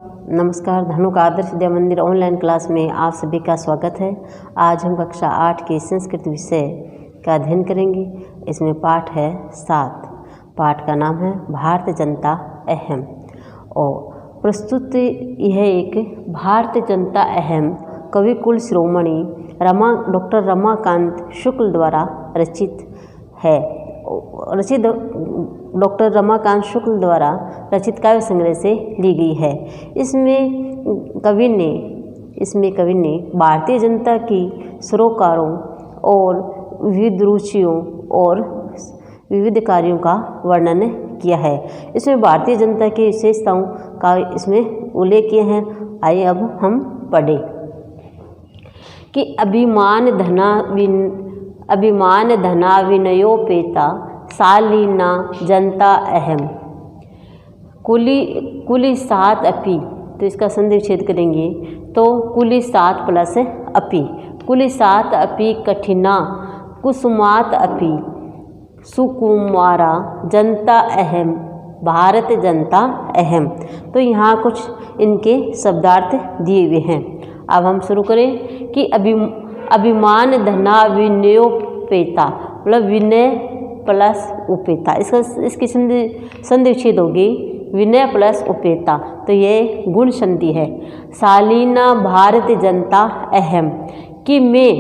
नमस्कार। धनु का आदर्श विद्या मंदिर ऑनलाइन क्लास में आप सभी का स्वागत है। आज हम कक्षा 8 के संस्कृत विषय का अध्ययन करेंगे। इसमें पाठ है 7। पाठ का नाम है भारतीय जनता अहम। और प्रस्तुत यह एक भारतीय जनता अहम कवि कुल शिरोमणि डॉक्टर रमाकांत शुक्ल द्वारा रचित है। डॉक्टर रमाकांत शुक्ल द्वारा रचित काव्य संग्रह से ली गई है। इसमें कवि ने भारतीय जनता की सरोकारों और विविध रुचियों और विविध कार्यों का वर्णन किया है। इसमें भारतीय जनता की विशेषताओं का इसमें उल्लेख किए हैं। आइए अब हम पढ़ें कि अभिमान धना विनयोपेता शालीना जनता अहम कुली सात अपि। तो इसका संधि विच्छेद करेंगे तो कुली सात प्लस अपि, कुली सात अपि कठिना कुसुमात अपि सुकुमारा जनता अहम भारत जनता अहम। तो यहाँ कुछ इनके शब्दार्थ दिए हुए हैं। अब हम शुरू करें कि अभिमान धना विनयोपेता, मतलब विनय प्लस उपेता। इसकी संधि विच्छेद होगी विनय प्लस उपेता। तो ये गुण संधि है। शालीना भारत जनता अहम कि मैं,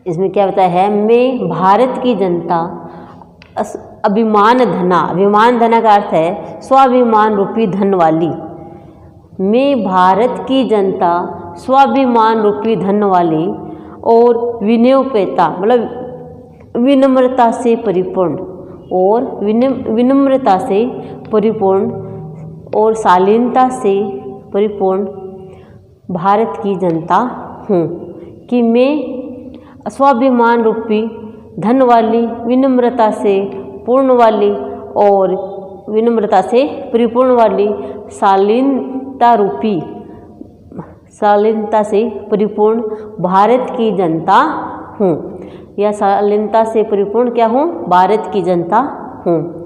इसमें क्या बताया है, मैं भारत की जनता अभिमान धना का अर्थ है स्वाभिमान रूपी धन वाली। मैं भारत की जनता स्वाभिमान रूपी धन वाली और विनयोपेता, मतलब विनम्रता से परिपूर्ण और विनम्रता से परिपूर्ण और शालीनता से परिपूर्ण भारत की जनता हूँ कि मैं स्वाभिमान रूपी धन वाली, विनम्रता से पूर्ण वाली और विनम्रता से परिपूर्ण वाली शालीनता से परिपूर्ण भारत की जनता हूँ, या शालीनता से परिपूर्ण क्या हूँ, भारत की जनता हूँ।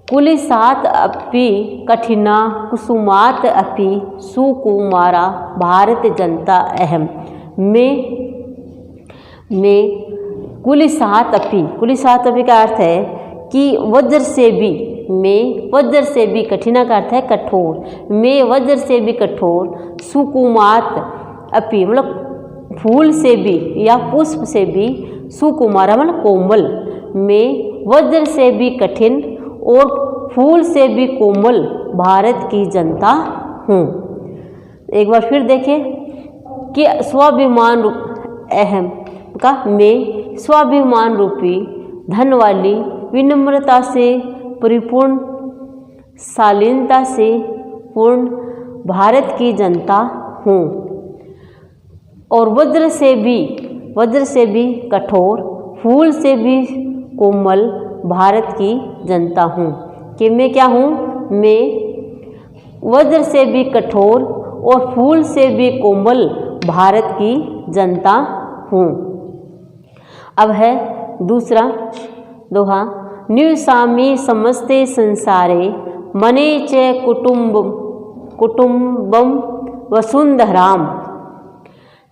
कुली सात अपि कठिना कुसुमात अपि सुकुमारा भारत जनता अहम। मैं कुली सात अपि का अर्थ है कि वज्र से भी कठिना का अर्थ है कठोर। मैं वज्र से भी कठोर, सुकुमात अपि मतलब फूल से भी या पुष्प से भी, सुकुमारा मतलब कोमल। मैं वज्र से भी कठिन और फूल से भी कोमल भारत की जनता हूँ। एक बार फिर देखें कि स्वाभिमान अहम का मैं स्वाभिमान रूपी धन वाली, विनम्रता से परिपूर्ण, शालीनता से पूर्ण भारत की जनता हूँ। और वज्र से भी कठोर, फूल से भी कोमल भारत की जनता हूँ। कि मैं क्या हूँ, मैं वज्र से भी कठोर और फूल से भी कोमल भारत की जनता हूँ। अब है दूसरा दोहा। निवसामि समस्ते संसारे मने च कुटुम्बम वसुंधराम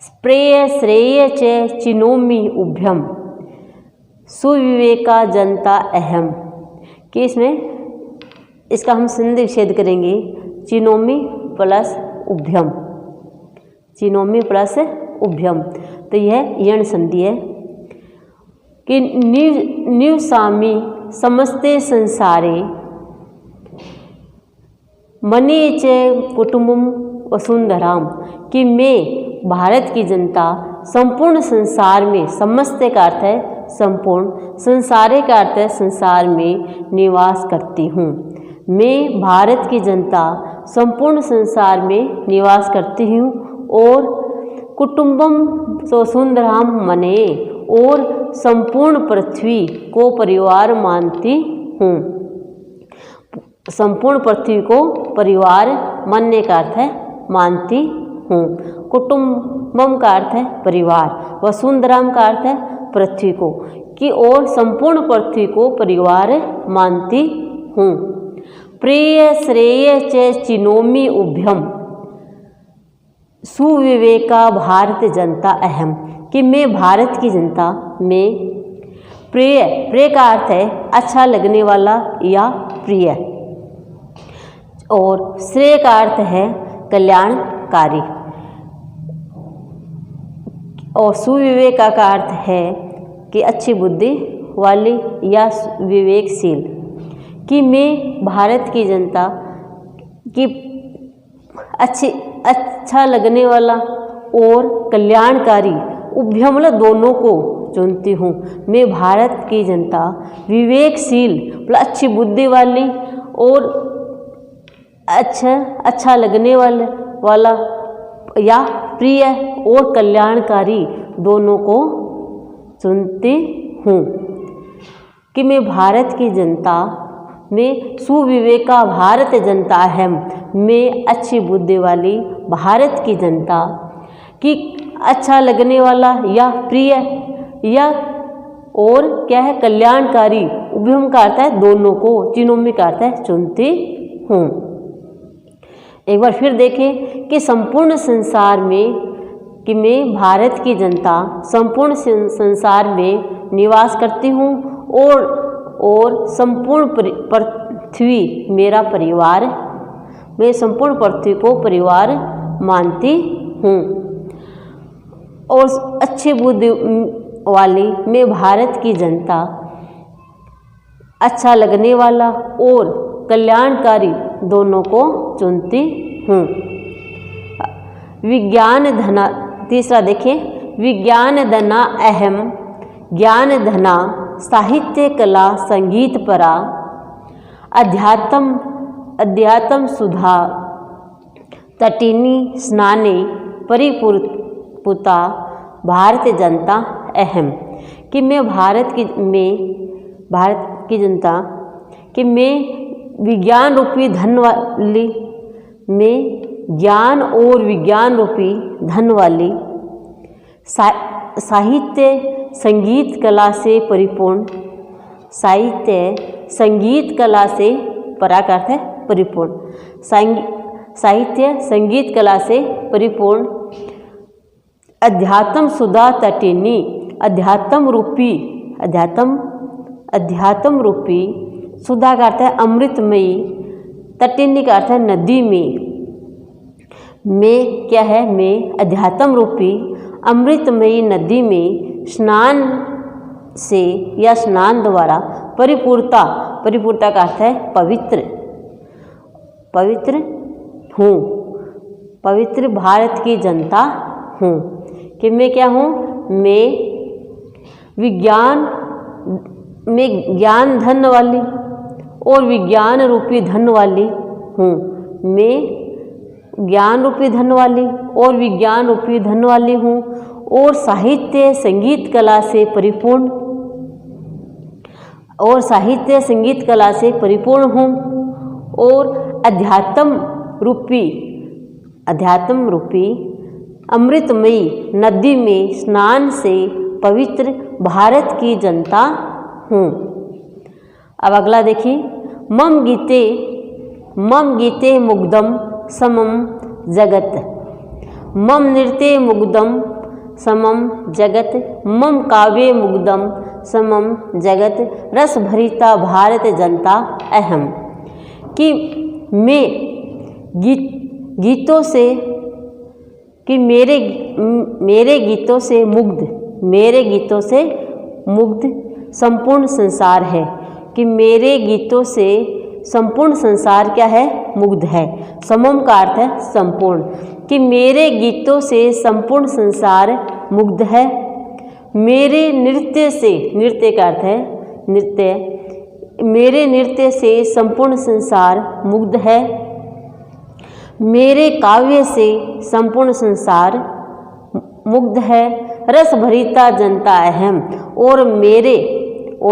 श्रेय च चिनोमि उभ्यम सुविवेका जनता अहम। कि इसका हम संधि विच्छेद करेंगे चिनोमि प्लस उभ्यम। तो यह यण संधि है कि निवसामि समस्ते संसारे मने च कुटुम्बम वसुंधराम। कि मैं भारत की जनता संपूर्ण संसार में, समस्ते का अर्थ है संपूर्ण, संसारे का अर्थ है संसार में निवास करती हूँ। मैं भारत की जनता संपूर्ण संसार में निवास करती हूँ और कुटुम्बम वसुंधराम मने, और संपूर्ण पृथ्वी को परिवार मानती हूँ। संपूर्ण पृथ्वी को परिवार मानने का अर्थ है मानती हूँ। कुटुम्बम का अर्थ है परिवार, वसुंधराम का अर्थ है पृथ्वी को, कि और संपूर्ण पृथ्वी को परिवार मानती हूँ। प्रेय श्रेय च चिनोमि उभयम सुविवेका भारत जनता अहम, कि मैं भारत की जनता में प्रिय, प्रिय का अर्थ है अच्छा लगने वाला या प्रिय, और श्रेय का अर्थ है कल्याणकारी, और सुविवेका का अर्थ है कि अच्छी बुद्धि वाली या विवेकशील, कि मैं भारत की जनता की अच्छा लगने वाला और कल्याणकारी उभय मतलब दोनों को चुनती हूँ। मैं भारत की जनता विवेकशील मतलब अच्छी बुद्धि वाली और अच्छा लगने वाला या प्रिय और कल्याणकारी दोनों को चुनती हूँ, कि मैं भारत की जनता में सुविवेका भारत जनता अहम, मैं अच्छी बुद्धि वाली भारत की जनता कि अच्छा लगने वाला या प्रिय या और क्या है कल्याणकारी, उभयम का अर्थ है दोनों को, चिनोमि का अर्थ है चुनती हूँ। एक बार फिर देखें कि संपूर्ण संसार में, कि मैं भारत की जनता संपूर्ण संसार में निवास करती हूँ और संपूर्ण पृथ्वी मेरा परिवार, मैं संपूर्ण पृथ्वी को परिवार मानती हूँ, और अच्छी बुद्धि वाली मैं भारत की जनता अच्छा लगने वाला और कल्याणकारी दोनों को चुनती हूँ। विज्ञान धना, तीसरा देखें, विज्ञान धना अहम ज्ञान धना साहित्य कला संगीत परा अध्यात्म सुधा तटिनी स्नाने परिपूर्ता भारत जनता अहम, कि मैं भारत की जनता कि मैं विज्ञान रूपी धन वाली, मैं ज्ञान और विज्ञान रूपी धन वाली, साहित्य संगीत कला से परिपूर्ण, साहित्य संगीत कला से पराकार्थ है परिपूर्ण, साहित्य संगीत कला से परिपूर्ण, अध्यात्म सुधा तटिनी अध्यात्म रूपी सुधा का अर्थ है अमृतमयी, तटिनी का अर्थ है नदी में, मैं क्या है मैं अध्यात्म रूपी अमृतमयी नदी में स्नान से या स्नान द्वारा परिपूर्ता का अर्थ है पवित्र हूँ, पवित्र भारत की जनता हूँ, कि मैं क्या हूँ, मैं ज्ञान धन वाली और विज्ञान रूपी धन वाली हूँ, मैं ज्ञान रूपी धन वाली और विज्ञान रूपी धन वाली हूँ, और साहित्य संगीत कला से परिपूर्ण हूँ, और अध्यात्म रूपी अमृतमयी नदी में स्नान से पवित्र भारत की जनता हूँ। अब अगला देखिए, मम गीते मुग्धम समम जगत, मम नृत्ये मुग्धम समम जगत, मम काव्ये मुग्धम समम जगत, रस भरिता भारत जनता अहम, कि मैं गीतों से कि मेरे गीतों से मुग्ध संपूर्ण संसार है, कि मेरे गीतों से संपूर्ण संसार क्या है मुग्ध है, समम का अर्थ है संपूर्ण, कि मेरे गीतों से संपूर्ण संसार मुग्ध है, मेरे नृत्य का अर्थ है नृत्य, मेरे नृत्य से संपूर्ण संसार मुग्ध है, मेरे काव्य से संपूर्ण संसार मुग्ध है, रस भरिता जनता अहम, और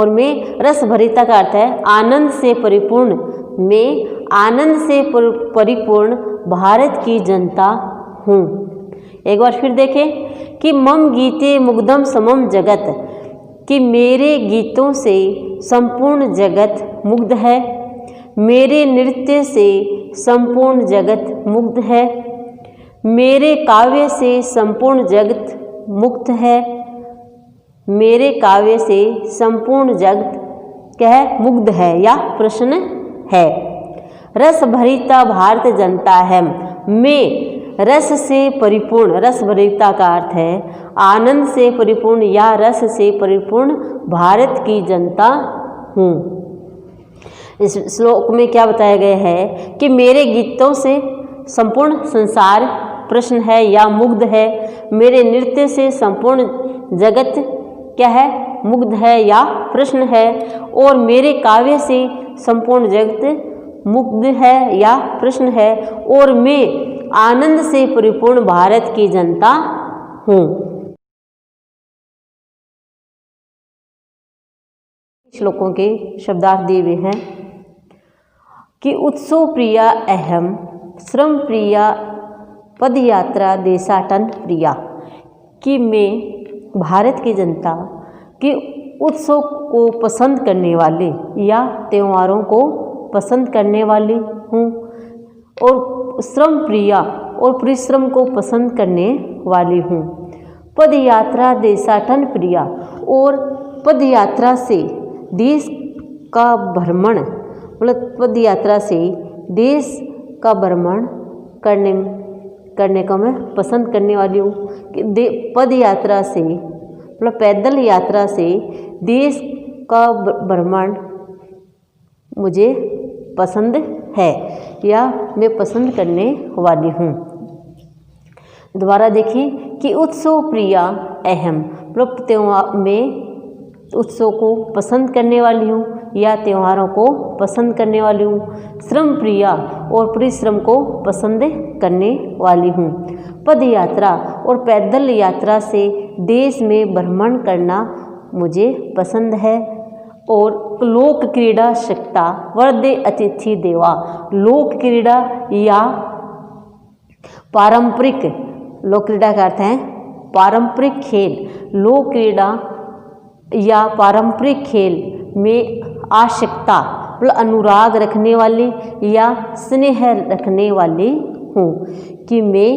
मैं रस भरिता का अर्थ है आनंद से परिपूर्ण, मैं आनंद से परिपूर्ण भारत की जनता हूँ। एक बार फिर देखें कि मम गीते मुग्धम समम जगत, कि मेरे गीतों से संपूर्ण जगत मुग्ध है, मेरे नृत्य से संपूर्ण जगत मुग्ध है, मेरे काव्य से संपूर्ण जगत मुक्त है, मेरे काव्य से संपूर्ण जगत क्या है, मुग्ध है या प्रसन्न है। रस भरिता भारत जनता है, मैं रस से परिपूर्ण, रस भरिता का अर्थ है आनंद से परिपूर्ण या रस से परिपूर्ण भारत की जनता हूँ। इस श्लोक में क्या बताया गया है कि मेरे गीतों से संपूर्ण संसार प्रसन्न है या मुग्ध है, मेरे नृत्य से संपूर्ण जगत क्या है, मुग्ध है या प्रसन्न है, और मेरे काव्य से संपूर्ण जगत मुग्ध है या प्रसन्न है, और मैं आनंद से परिपूर्ण भारत की जनता हूँ। श्लोकों के शब्दार्थ दिए हुए हैं कि उत्सव प्रिया अहम, श्रम प्रिया, पदयात्रा देशाटन प्रिया, कि मैं भारत की जनता के उत्सव को पसंद करने वाले या त्योहारों को पसंद करने वाली हूँ, और श्रम प्रिया और परिश्रम को पसंद करने वाली हूँ। पदयात्रा देशाटन प्रिया, और पदयात्रा से देश का भ्रमण, मतलब पदयात्रा से देश का भ्रमण करने का मैं पसंद करने वाली हूँ। कि पदयात्रा से मतलब पैदल यात्रा से देश का भ्रमण मुझे पसंद है या मैं पसंद करने वाली हूँ। दोबारा देखिए कि उत्सव प्रिया अहम, मतलब त्योहार में उत्सव को पसंद करने वाली हूँ या त्योहारों को पसंद करने वाली हूँ। श्रम प्रिया और परिश्रम को पसंद करने वाली हूँ। पद यात्रा और पैदल यात्रा से देश में भ्रमण करना मुझे पसंद है। और लोक क्रीड़ा शक्ता वर्दे अतिथि देवा, लोक क्रीड़ा या पारंपरिक, लोक क्रीड़ा का अर्थ है पारंपरिक खेल, लोक क्रीड़ा या पारंपरिक खेल में आसक्ता मतलब अनुराग रखने वाली या स्नेह रखने वाली हूँ। कि मैं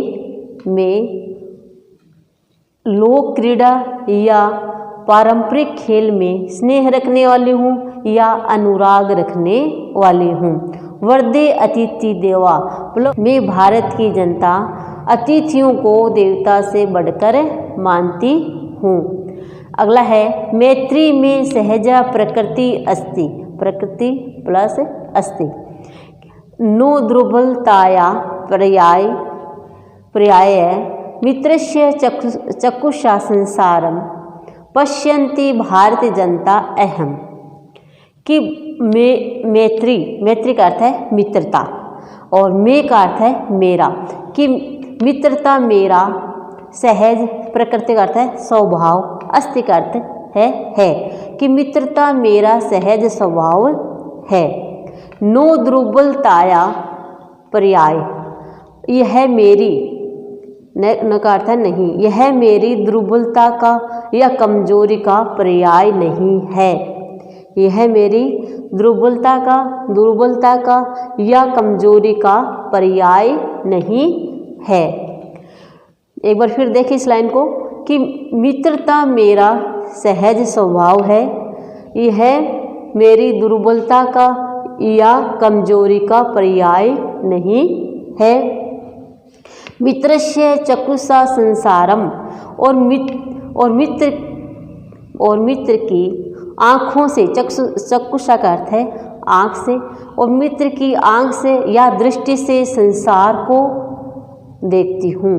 लोक क्रीड़ा या पारंपरिक खेल में स्नेह रखने वाली हूँ या अनुराग रखने वाली हूँ। वर्दे अतिथि देवा, मतलब मैं भारत की जनता अतिथियों को देवता से बढ़कर मानती हूँ। अगला है मैत्री में सहजा प्रकृति अस्ति, प्रकृति प्लस अस्ति। नो दुर्बलताया पर्याय मित्रस्य चक्षुषा संसारम पश्यन्ति भारतीय जनता अहम। कि मैत्री का अर्थ है मित्रता और मैं का अर्थ है मेरा। कि मित्रता मेरा, सहज प्रकृति का अर्थ है स्वभाव, अस्ति का अर्थ है कि मित्रता मेरा सहज स्वभाव है। नो दुर्बलताया पर्याय, यह मेरी, न का अर्थ है नहीं, यह मेरी दुर्बलता का या कमजोरी का पर्याय नहीं है। यह मेरी दुर्बलता का या कमजोरी का पर्याय नहीं है। एक बार फिर देखिए इस लाइन को कि मित्रता मेरा सहज स्वभाव है, यह मेरी दुर्बलता का या कमजोरी का पर्याय नहीं है। मित्रस्य चक्षुषा संसारम, और मित्र की आँखों से, चक्षुषा का अर्थ है आँख से, और मित्र की आँख से या दृष्टि से संसार को देखती हूँ।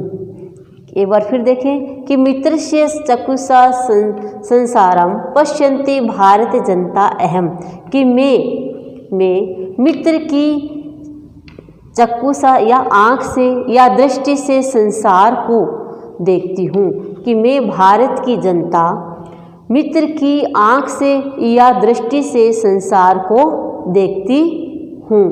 एक बार फिर देखें कि मित्रस्य चक्षुषा संसारम पश्यन्ति भारत जनता अहम। कि मैं मित्र की चक्षुषा या आँख से या दृष्टि से संसार को देखती हूँ। कि मैं भारत की जनता मित्र की आँख से या दृष्टि से संसार को देखती हूँ।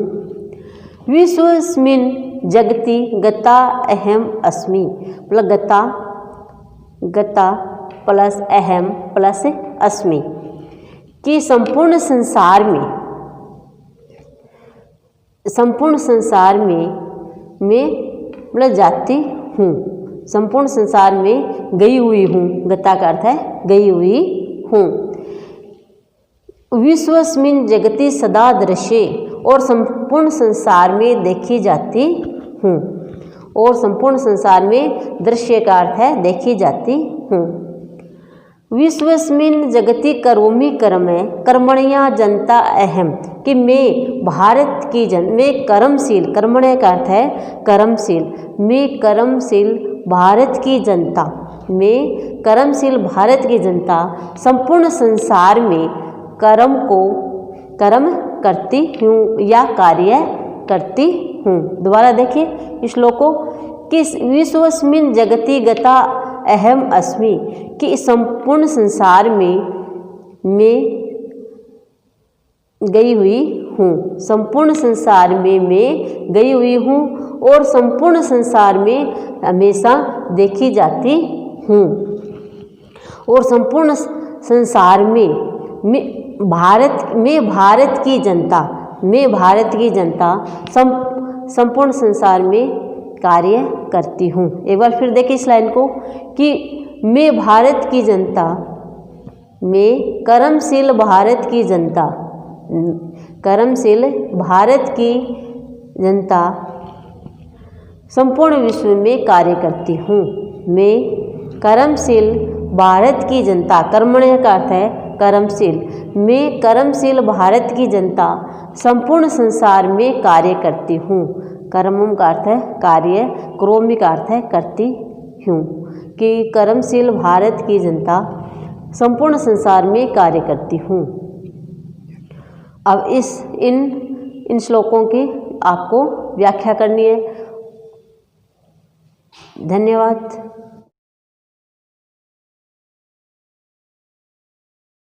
विश्वस्मिन् जगति गता अहम अस्मि, मतलब गता प्लस अहम प्लस अस्मि। कि संपूर्ण संसार में संपूर्ण संसार में मतलब जाती हूँ, संपूर्ण संसार में गई हुई हूँ, गता का अर्थ है गई हुई हूँ। विश्वस्मिन् जगति सदा दृश्ये, और संपूर्ण संसार में देखी जाती हूँ, और संपूर्ण संसार में दृश्य का अर्थ है देखी जाती हूँ। विश्वस्मिन् जगति करोमि कर्मे कर्मण्या जनता अहम, कि मैं भारत की मैं कर्मशील, कर्मण्य का अर्थ है कर्मशील, मैं कर्मशील भारत की जनता, मैं कर्मशील भारत की जनता संपूर्ण संसार में कर्म करती हूँ या कार्य करती हूँ। दोबारा देखिए श्लोक को, कि विश्वस्मिन् जगति गता अहम अस्मि, कि संपूर्ण संसार में मैं गई हुई हूँ, संपूर्ण संसार में मैं गई हुई हूँ, और संपूर्ण संसार में हमेशा देखी जाती हूँ, और संपूर्ण संसार में मैं भारत की जनता, मैं भारत की जनता संपूर्ण संसार में कार्य करती हूँ। एक बार फिर देखिए इस लाइन को, कि मैं भारत की जनता, मैं कर्मशील भारत की जनता, कर्मशील भारत की जनता संपूर्ण विश्व में कार्य करती हूँ। मैं कर्मशील भारत की जनता, कर्मण्य का अर्थ है कर्मशील, मैं कर्मशील भारत की जनता संपूर्ण संसार में कार्य करती हूँ। कर्मम का अर्थ है कार्य, क्रोमी का अर्थ है करती हूँ, कि कर्मशील भारत की जनता संपूर्ण संसार में कार्य करती हूँ। अब इन श्लोकों की आपको व्याख्या करनी है। धन्यवाद।